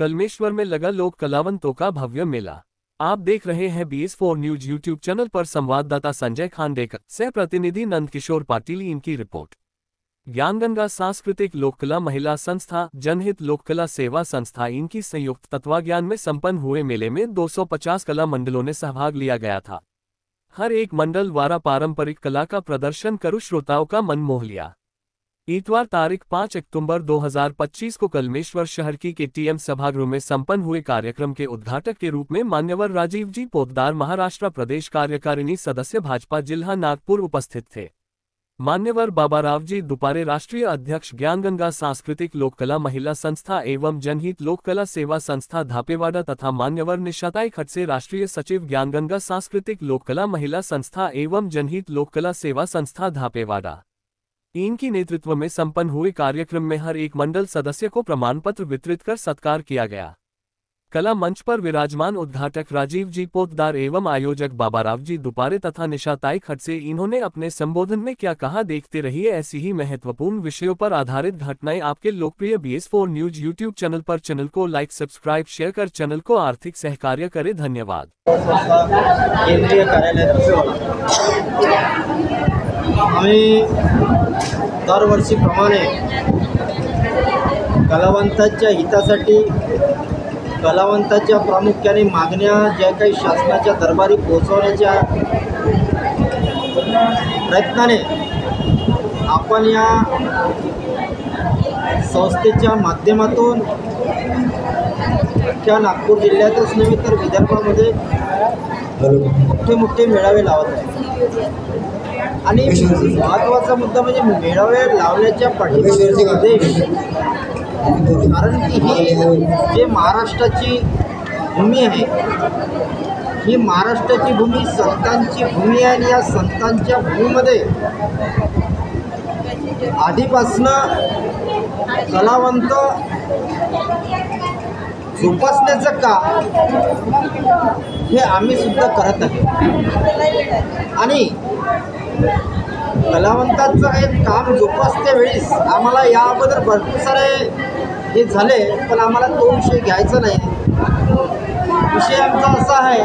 कलमेश्वर में लगा लोक कलावंतों का भव्य मेला। आप देख रहे हैं BS4 न्यूज यूट्यूब चैनल पर। संवाददाता संजय खांडेकर से प्रतिनिधि नंदकिशोर पाटिल इनकी रिपोर्ट। ज्ञानगंगा सांस्कृतिक लोककला महिला संस्था जनहित लोककला सेवा संस्था इनकी संयुक्त तत्वाज्ञान में संपन्न हुए मेले में 250 कला मंडलों ने सहभाग लिया गया था। हर एक मंडल द्वारा पारंपरिक कला का प्रदर्शन कर श्रोताओं का मन मोह लिया। इतवार तारीख 5 अक्टूबर 2025 को कलमेश्वर शहर की KTM सभागृह में संपन्न हुए कार्यक्रम के उद्घाटक के रूप में मान्यवर राजीव जी पोद्दार महाराष्ट्र प्रदेश कार्यकारिणी सदस्य भाजपा जिला नागपुर उपस्थित थे। मान्यवर बाबाराव जी दुपारे राष्ट्रीय अध्यक्ष ज्ञानगंगा सांस्कृतिक लोककला महिला संस्था एवं जनहित लोककला सेवा संस्था धापेवाड़ा तथा मान्यवर निशाताई खडसे राष्ट्रीय सचिव ज्ञानगंगा सांस्कृतिक लोककला महिला संस्था एवं जनहित लोककला सेवा संस्था धापेवाड़ा इनकी नेतृत्व में संपन्न हुए कार्यक्रम में हर एक मंडल सदस्य को प्रमाण पत्र वितरित कर सत्कार किया गया। कला मंच पर विराजमान उद्घाटक राजीव जी पोद्दार एवं आयोजक बाबाराव जी दुपारे तथा निशाताई खडसे इन्होंने अपने संबोधन में क्या कहा, देखते रहिए ऐसी ही महत्वपूर्ण विषयों पर आधारित घटनाएं आपके लोकप्रिय BS4 न्यूज यूट्यूब चैनल पर। चैनल को लाइक सब्सक्राइब शेयर कर चैनल को आर्थिक सहकार्य करे। धन्यवाद। केंद्रीय आम्ही दरवर्षीप्रमाणे कलावंतांच्या हितासाठी कलावंतांच्या प्रामुख्याने मागण्या ज्या काही शासनाच्या दरबारी पोहोचवण्याच्या प्रयत्नाने आपण या संस्थेच्या माध्यमातून अख्ख्या नागपूर जिल्ह्यातच नव्हे तर विदर्भामध्ये मोठे मोठे मेळावे लावत आहेत। आणि महत्त्वाचा मुद्दा म्हणजे मेळावे लावण्याच्या पाठीमागचा उद्देश, कारण की ही जे महाराष्ट्राची भूमी आहे, ही महाराष्ट्राची भूमी संतांची भूमी आहे आणि या संतांच्या भूमीमध्ये आधीपासनं कलावंत जोपासण्याचं काम हे आम्ही सुद्धा करत आहे। आणि कलावंतांचं हे काम जोपासत्या वेळेस आम्हाला याबद्दल भरपूर सारे हे झाले, पण आम्हाला तो विषय घ्यायचा नाही। विषय आमचा असा आहे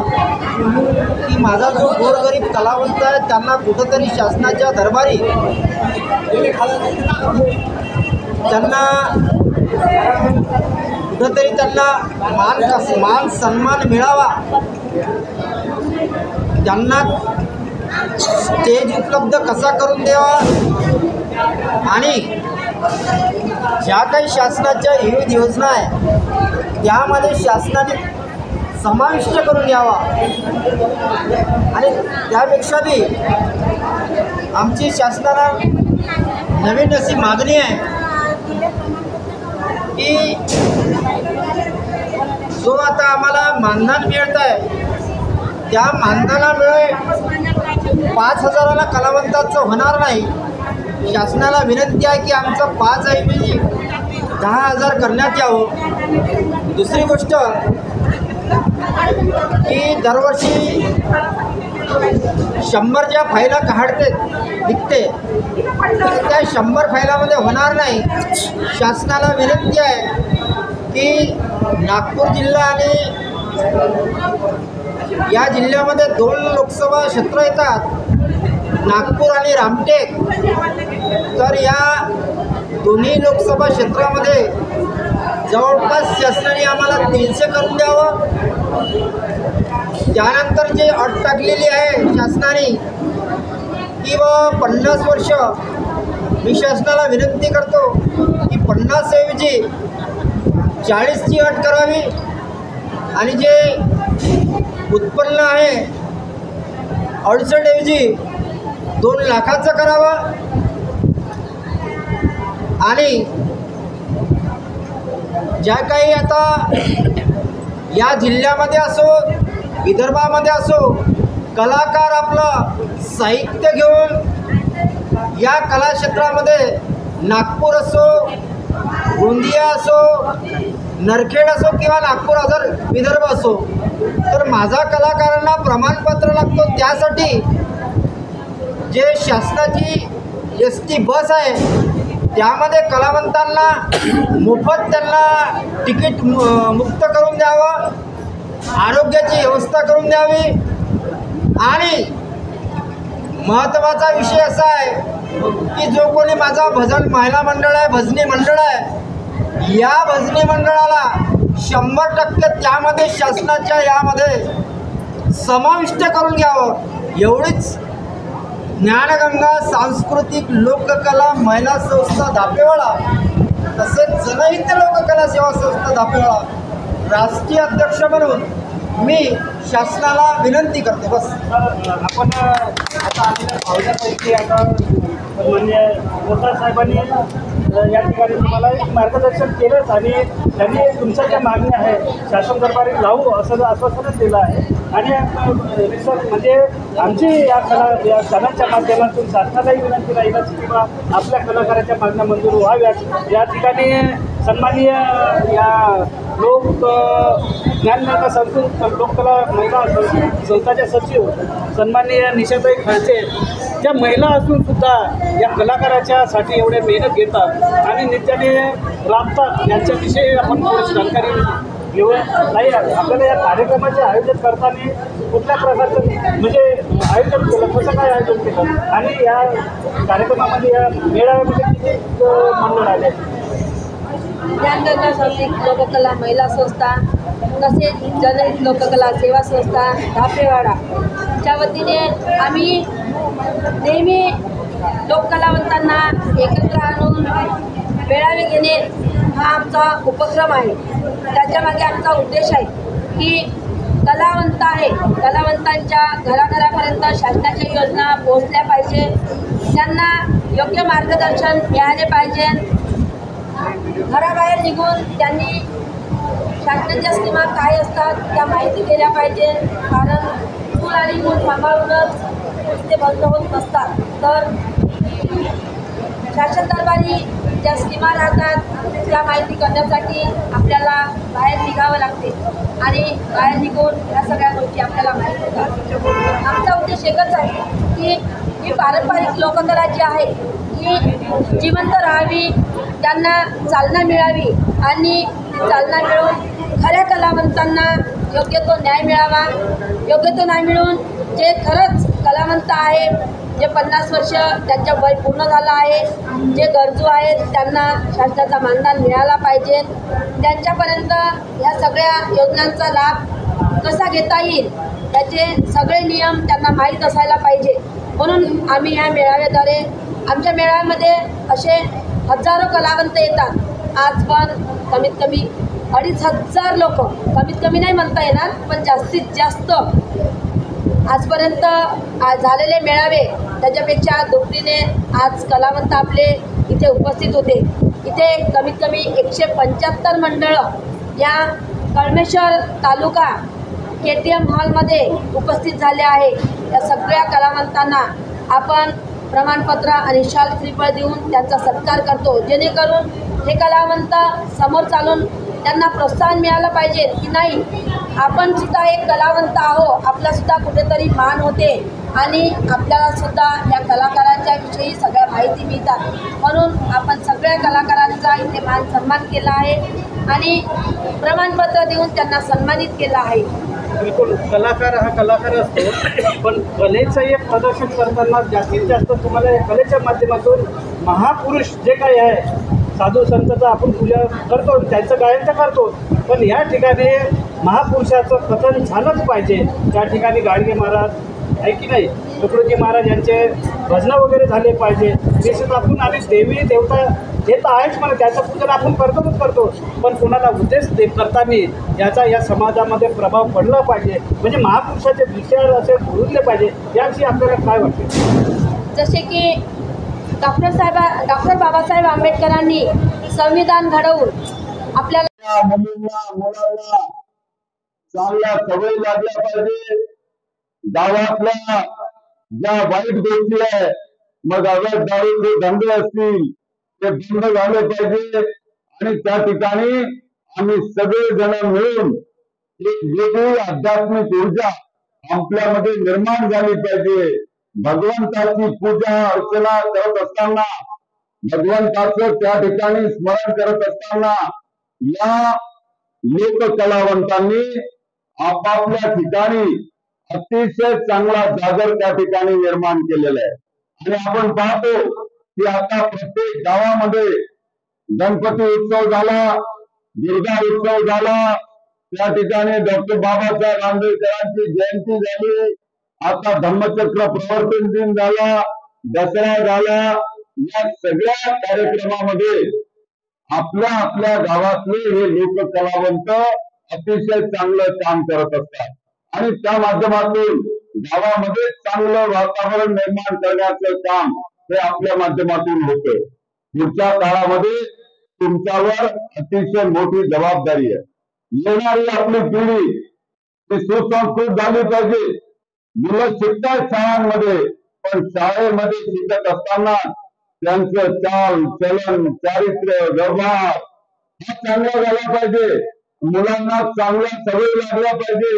की माझा जो गोरगरीब कलावंत आहे त्यांना कुठंतरी शासनाच्या दरबारी मान सन्मान मिळावा, त्यांना स्टेज उपलब्ध कसा करून द्यावा आणि ज्या काही शासनाच्या विविध योजना आहे त्यामध्ये शासनाने समाविष्ट करून घ्यावा। आणि त्यापेक्षा बी आमची शासनाला नवीन अशी मागणी आहे की जो आता आम्हाला मानधन मिळत आहे त्या मानधनामुळे 5,000ला कलावंताचं होणार नाही। शासनाला विनंती आहे की आमचं 5 ऐवजी 10,000 करण्यात यावं। दुसरी गोष्ट की दरवर्षी 100 ज्या फायला काढते निघते त्या 100 फायलामध्ये होणार नाही। शासनाला विनंती आहे की नागपूर जिल्हा आणि या जिल्ह्यामध्ये 2 लोकसभा क्षेत्र येतात, नागपूर आणि रामटेक। तर या दोन्ही लोकसभा क्षेत्रामध्ये जवळपास शासनाने आम्हाला 300 करून द्यावं। त्यानंतर जे अट टाकलेली आहे शासनाने की 50 वर्ष, मी शासनाला विनंती करतो की 50 ऐवजी 40ची अट करावी आणि जे उत्पन्न आहे 68 ऐवजी 2 लाखाचं करावं। आणि ज्या काही आता या जिल्ह्यामध्ये असो विदर्भामध्ये असो कलाकार आपलं साहित्य घेऊन या कलाक्षेत्रामध्ये नागपूर असो, गोंदिया असो, नरखेड असो किंवा नागपूर अदर विदर्भ असो, तर माझा कलाकारांना प्रमाणपत्र लागतो। त्यासाठी जे शासनाची ST बस आहे त्यामध्ये कलावंतांना मोफत त्यांना तिकीट मुक्त करून द्यावं, आरोग्याची व्यवस्था करून द्यावी आणि महत्त्वाचा विषय असा आहे की जो कोणी माझा भजन महिला मंडळ आहे, भजनी मंडळ आहे, या भजनी मंडळाला 100% त्यामध्ये शासनाच्या यामध्ये समाविष्ट करून घ्यावं. एवढीच ज्ञानगंगा सांस्कृतिक लोककला महिला संस्था धापेवाडा तसेच जनहित लोककला सेवा संस्था धापेवाडा राष्ट्रीय अध्यक्ष म्हणून मी शासनाला विनंती करते. बस आपण आता आपल्या भावल्यापैकी आता मान्य मोतार साहेबांनी या ठिकाणी तुम्हाला एक मार्गदर्शन केलंच आणि त्यांनी तुमच्या ज्या मागण्या आहे शासन दरबारी लावू असं आश्वासनच दिलं आहे. आणि म्हणजे आमची या सणांच्या माध्यमातून शासनालाही विनंती राहीलच की किंवा आपल्या कलाकाराच्या मागण्या मंजूर व्हाव्यात. या ठिकाणी सन्माननीय या ज्ञानगंगा संस्कृत लोककला महिला संस्थाच्या सचिव सन्माननीय निशाताई खळचे ज्या महिला असून सुद्धा या कलाकाराच्यासाठी एवढे मेहनत घेतात आणि नित्याने राबतात यांच्याविषयी आपण थोडीशी जानकारी घेऊ. नाही आपल्याला या कार्यक्रमाचे आयोजन करताना कुठल्या प्रकारचं म्हणजे आयोजन केलं, कसं काय आयोजन केलं आणि या कार्यक्रमामध्ये या मेळाव्यामध्ये किती मंडळ आले? ज्ञानगंगा सांस्कृतिक लोककला महिला संस्था तसेच जनहित लोककला सेवा संस्था धापेवाडाच्या वतीने आम्ही नेहमी लोककलावंतांना एकत्र आणून मेळावे घेणे हा आमचा उपक्रम आहे. त्याच्यामागे आमचा उद्देश आहे की कलावंत आहे, कलावंतांच्या घराघरापर्यंत शासनाच्या योजना पोहोचल्या पाहिजे, त्यांना योग्य मार्गदर्शन मिळाले पाहिजे. घराबाहेर निघून त्यांनी शासनाच्या स्कीमा काय असतात त्या माहिती केल्या पाहिजे. कारण चूल आणि मूल सांभाळूनच ते बंद होत नसतात, तर शासन दरबारी ज्या स्कीमा राहतात त्या माहिती करण्यासाठी आपल्याला बाहेर निघावं लागते आणि बाहेर निघून ह्या सगळ्या गोष्टी आपल्याला माहीत होतात. आमचा उद्देश एकच आहे की ही पारंपरिक लोककला जी आहे ही जिवंत राहावी, त्यांना चालना मिळावी आणि चालना मिळून खऱ्या कलावंतांना योग्य तो न्याय मिळावा. योग्य तो न्याय मिळून जे खरंच कलावंत आहे, जे 50 वर्ष त्यांचं वय पूर्ण झालं आहे, जे गरजू आहेत त्यांना शासनाचा मानधन मिळाला पाहिजे. त्यांच्यापर्यंत ह्या सगळ्या योजनांचा लाभ कसा घेता येईल त्याचे सगळे नियम त्यांना माहीत असायला पाहिजे. म्हणून आम्ही ह्या मेळाव्याद्वारे आमच्या मेळाव्यामध्ये असे हजारो कलावंत येतात. आज पण कमीत कमी 2500 लोक, कमीत कमी नाही म्हणता येणार पण जास्तीत जास्त आजपर्यंत झालेले मेळावे त्याच्यापेक्षा दुपटीने आज कलावंत आपले इथे उपस्थित होते. इथे कमीत कमी 175 मंडळं या कळमेश्वर तालुका KTM हॉलमध्ये उपस्थित झाले आहे. या सगळ्या कलावंतांना आपण प्रमाणपत्र आणि शाल श्रीफळ देऊन त्यांचा सत्कार करतो, जेणेकरून हे कलावंत समोर चालून त्यांना प्रोत्साहन मिळालं पाहिजे की नाही आपण सुद्धा एक कलावंत आहो, आपलासुद्धा कुठेतरी मान होते आणि आपल्यालासुद्धा या कलाकारांच्या विषयी सगळ्या माहिती मिळतात. म्हणून आपण सगळ्या कलाकारांचा इथे मान सन्मान केला आहे आणि प्रमाणपत्र देऊन त्यांना सन्मानित केलं आहे. बिलकुल, कलाकार हा कलाकार असतो, पण कलेचं एक प्रदर्शन करताना जास्तीत जास्त तुम्हाला या कलेच्या माध्यमातून महापुरुष जे काही आहे साधू संतांचा आपण पूजा करतो, त्यांचं गायन तर करतो, पण या ठिकाणी महापुरुषाचं कथन झालंच पाहिजे. त्या ठिकाणी गाडगे महाराज आहे की नाही, तुकडोजी महाराज यांचे भजनं वगैरे झाले पाहिजे. निश्चित आपण आणि देवी देवता हे तर आहेच, मला त्याचं पूजन आपण करतो, पण कोणाला उद्देश करताना याचा या समाजामध्ये प्रभाव पडला पाहिजे. म्हणजे महापुरुषाचे विचार असे बोलले पाहिजे. याविषयी आपल्याला काय वाटते? जसे की डॉक्टर बाबासाहेब आंबेडकरांनी संविधान घडवून आपल्याला मुलांना चांगल्या सवयी लागल्या पाहिजे. गावातल्या ज्या वाईट गोष्टी आहे, मग अगर दारूचे धंदे असतील ते बंद झाले पाहिजे आणि त्या ठिकाणी आम्ही सगळे जण मिळून एक वेगळी आध्यात्मिक ऊर्जा आपल्यामध्ये निर्माण झाली पाहिजे. भगवंताची पूजा अर्चना करत असताना भगवंताचं त्या ठिकाणी स्मरण करत असताना या लोककलावंतांनी आपापल्या ठिकाणी अतिशय चांगला जागर त्या ठिकाणी निर्माण केलेला आहे। आणि आपण पाहतो की आता प्रत्येक गावामध्ये गणपती उत्सव झाला, दुर्गा उत्सव झाला, त्या ठिकाणी डॉक्टर बाबासाहेब आंबेडकरांची जयंती झाली, आता धम्मचक्र प्रवर्तन दिन झाला, दसरा झाला। या सगळ्या कार्यक्रमामध्ये आपल्या आपल्या गावातले हे लोककलावंत अतिशय चांगलं काम करत असतात आणि त्या माध्यमातून गावामध्ये चांगलं वातावरण निर्माण करण्याचं काम हे आपल्या माध्यमातून होतं। पुढच्या काळामध्ये तुमच्यावर अतिशय मोठी जबाबदारी आहे। येणारी आपली पिढी ती सुसंस्कृत झाली पाहिजे। मुलं शिकतात शाळांमध्ये, पण शाळेमध्ये शिकत असताना त्यांचं चाल चलन चारित्र्य व्यवहार हा चांगला झाला पाहिजे। मुलांना चांगल्या सवयी लागल्या पाहिजे।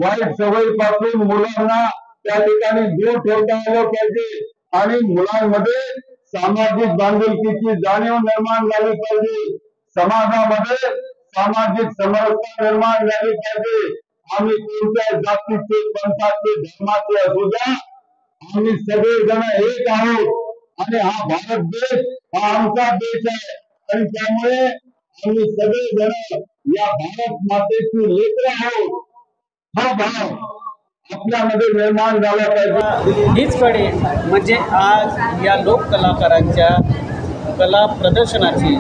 वाईट सवयीपासून मुलांना त्या ठिकाणी दूर ठेवता आलं पाहिजे आणि मुलांमध्ये सामाजिक बांधिलकीची जाणीव निर्माण झाली पाहिजे। समाजामध्ये सामाजिक समरसता निर्माण झाली पाहिजे। आम्ही कोणत्या जातीचे, पंथाचे, धर्माचे असू द्या, आम्ही सगळेजण एक आहोत आणि हा भारत देश हा आमचा देश आहे आणि त्यामुळे आम्ही सगळेजण या भारत मातेची लेकरं आहोत हा भाव आपल्यामध्ये निर्माण झाला पाहिजे। हीच कळे म्हणजे आज या लोक कलाकारांच्या कला प्रदर्शनाची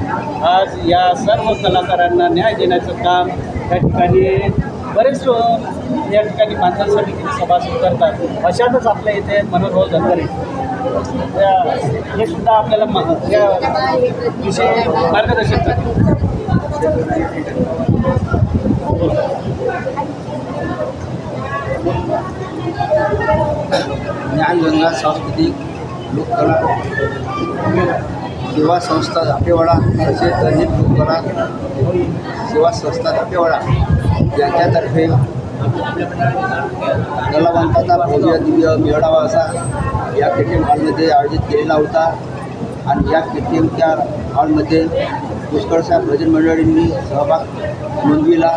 आज या सर्व कलाकारांना न्याय देण्याचं काम त्या ठिकाणी बरेच या ठिकाणी बांधकाम समितीची सभा सुरू करतात। अशातच आपल्या इथे मनोहर भाऊ धनगरे हे सुद्धा आपल्याला या विषयी मार्गदर्शन करतात। ज्ञानगंगा सांस्कृतिक लोककला सेवा संस्था धापेवाडा तसेच दलित लोककला सेवा संस्था धापेवाडा यांच्यातर्फे कलावंताचा भव्य दिव्य मेळावा असा या केटीएम हॉलमध्ये आयोजित केलेला होता आणि या केटीएमच्या हॉलमध्ये पुष्कळशा भजन मंडळींनी सहभाग नोंदविला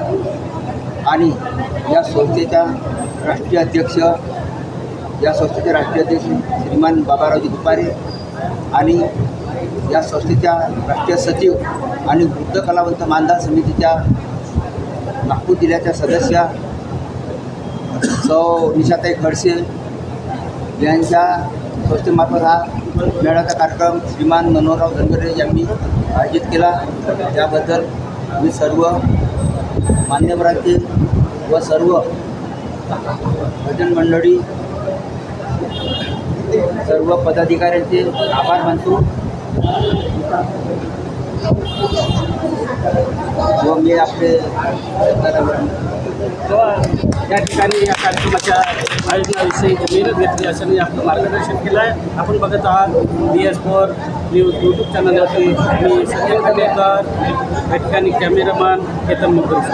आणि या संस्थेच्या राष्ट्रीय अध्यक्ष श्रीमान बाबारावजी दुपारे आणि या संस्थेच्या राष्ट्रीय सचिव आणि वृद्ध कलावंत मानधन समितीच्या नागपूर जिल्ह्याच्या सदस्य सौ निशाताई खडसे यांच्या संस्थेमार्फत हा मेळाव्याचा कार्यक्रम श्रीमान मनोहरराव धनगरे यांनी आयोजित केला। त्याबद्दल मी सर्व मान्यवरांचे व सर्व भजन मंडळी सर्व पदाधिकाऱ्यांचे आभार मानतो व मी आपले या ठिकाणी या कार्यक्रमाच्या आयोजनाविषयी मेहनत घेतली असं आपलं मार्गदर्शन केलं आहे। आपण बघत आहात BS4 न्यूज यूट्यूब चॅनलवरती मी सचिन खांडेकर, या ठिकाणी कॅमेरामॅन केतन मुकुंद।